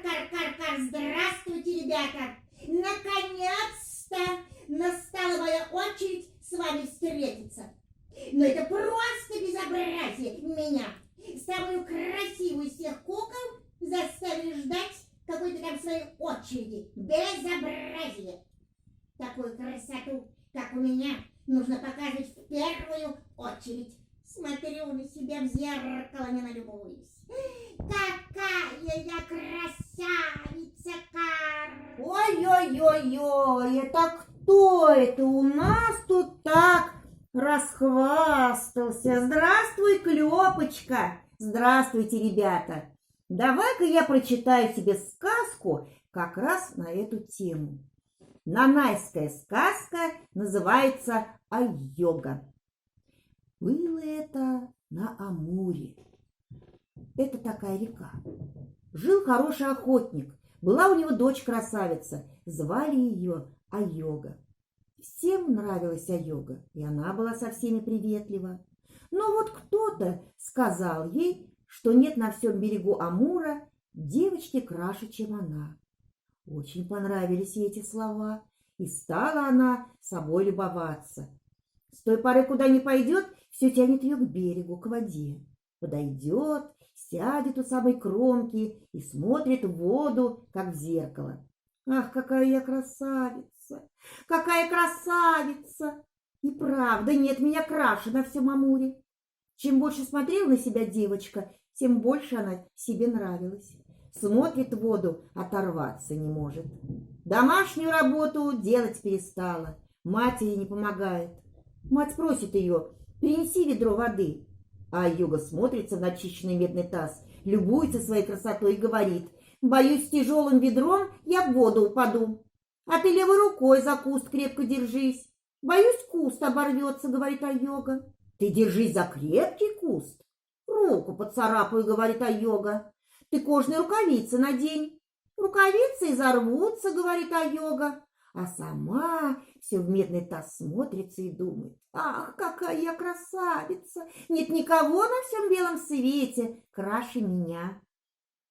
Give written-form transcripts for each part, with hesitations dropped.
Кар-кар-кар-кар! Здравствуйте, ребята! Наконец-то настала моя очередь с вами встретиться. Но это просто безобразие меня. Самую красивую из всех кукол заставили ждать какой-то там своей очереди. Безобразие. Такую красоту, как у меня, нужно показывать в первую очередь. Смотрю на себя в зеркало, не налюбуюсь. Какая я красавица, Кар! Ой-ой-ой-ой, это кто это у нас тут так расхвастался? Здравствуй, Клёпочка! Здравствуйте, ребята! Давай-ка я прочитаю тебе сказку как раз на эту тему. Нанайская сказка называется «Айога». Было это на Амуре. Это такая река. Жил хороший охотник. Была у него дочь-красавица. Звали ее Айога. Всем нравилась Айога, и она была со всеми приветлива. Но вот кто-то сказал ей, что нет на всем берегу Амура девочки краше, чем она. Очень понравились ей эти слова, и стала она собой любоваться. С той поры, куда ни пойдет, все тянет ее к берегу, к воде. Подойдет, сядет у самой кромки и смотрит в воду, как в зеркало. Ах, какая я красавица! Какая красавица! И правда, нет меня краше на всем Амуре. Чем больше смотрела на себя девочка, тем больше она себе нравилась. Смотрит в воду, оторваться не может. Домашнюю работу делать перестала. Матери не помогает. Мать просит ее: принеси ведро воды. А Айога смотрится в начищенный медный таз, любуется своей красотой и говорит: боюсь, с тяжелым ведром я в воду упаду. А ты левой рукой за куст крепко держись. Боюсь, куст оборвется, говорит Айога. Ты держись за крепкий куст. Руку поцарапаю, говорит Айога. Ты кожаные рукавицы надень. Рукавицы изорвутся, говорит Айога. А сама все в медный таз смотрится и думает: ах, какая я красавица! Нет никого на всем белом свете краше меня.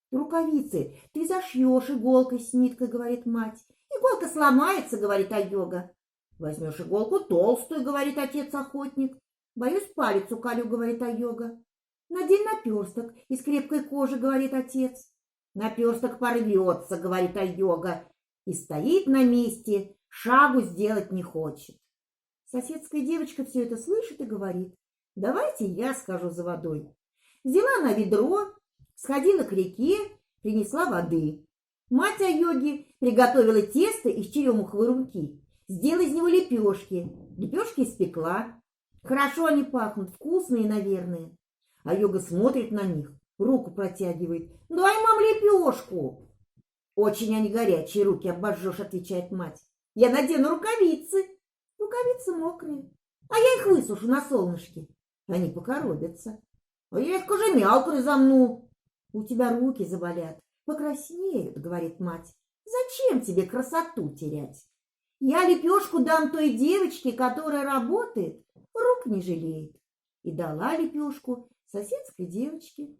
Рукавицы ты зашьешь иголкой с ниткой, говорит мать. Иголка сломается, говорит Айога. Возьмешь иголку толстую, говорит отец-охотник. Боюсь, палец уколю, говорит Айога. Надень наперсток из крепкой кожи, говорит отец. Наперсток порвется, говорит Айога. И стоит на месте, шагу сделать не хочет. Соседская девочка все это слышит и говорит: давайте я схожу за водой. Взяла она ведро, сходила к реке, принесла воды. Мать Айоги приготовила тесто из черемуховой румки, сделала из него лепешки. Лепешки испекла. Хорошо они пахнут, вкусные, наверное. Айога смотрит на них, руку протягивает. Дай, мам, лепешку. Очень они горячие, руки обожжешь, отвечает мать. Я надену рукавицы. Рукавицы мокрые. А я их высушу на солнышке. Они покоробятся. А я их кожемялкой замну. У тебя руки заболят, покраснеют, говорит мать. Зачем тебе красоту терять? Я лепешку дам той девочке, которая работает, рук не жалеет. И дала лепешку соседской девочке.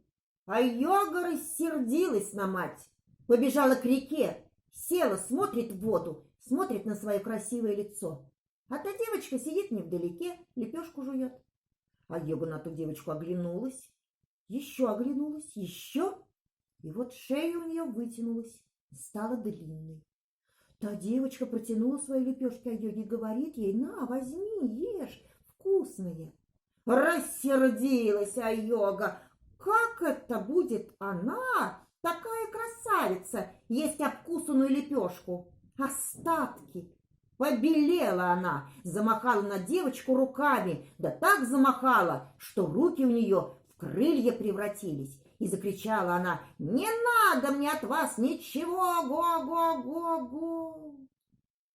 Айога рассердилась на мать. Побежала к реке, села, смотрит в воду, смотрит на свое красивое лицо. А та девочка сидит невдалеке, лепешку жует. Айога на ту девочку оглянулась, еще оглянулась, еще. И вот шея у нее вытянулась, стала длинной. Та девочка протянула свои лепешки Айоге и говорит ей: на, возьми, ешь, вкусные. Рассердилась Айога. Как это будет она, такая красавица, есть обкусанную лепешку? Остатки. Побелела она, замахала на девочку руками, да так замахала, что руки у нее в крылья превратились. И закричала она: не надо мне от вас ничего, го-го-го-го.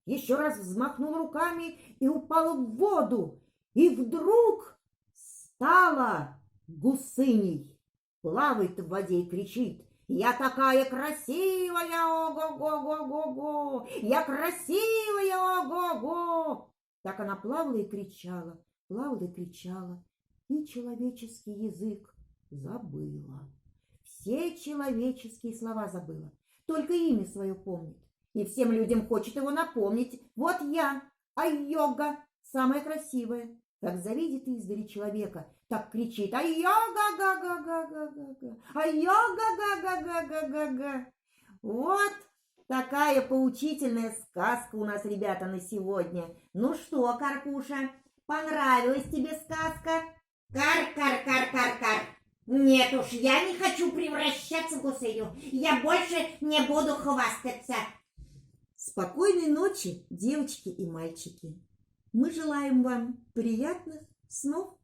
Еще раз взмахнула руками и упала в воду. И вдруг стала гусыней. Плавает в воде и кричит: я такая красивая, ого-го-го-го-го! Я красивая, ого-го! Так она плавала и кричала, и человеческий язык забыла. Все человеческие слова забыла. только имя свое помнит. И всем людям хочет его напомнить. Вот я, Айога, самая красивая. Как завидит издали человека, так кричит: «Айога-га-га-га-га-га-га! Айога-га-га-га-га-га-га!» Вот такая поучительная сказка у нас, ребята, на сегодня. Ну что, Каркуша, понравилась тебе сказка? Кар-кар-кар-кар-кар. Нет уж, я не хочу превращаться в гусыню. Я больше не буду хвастаться. Спокойной ночи, девочки и мальчики. Мы желаем вам приятных снов.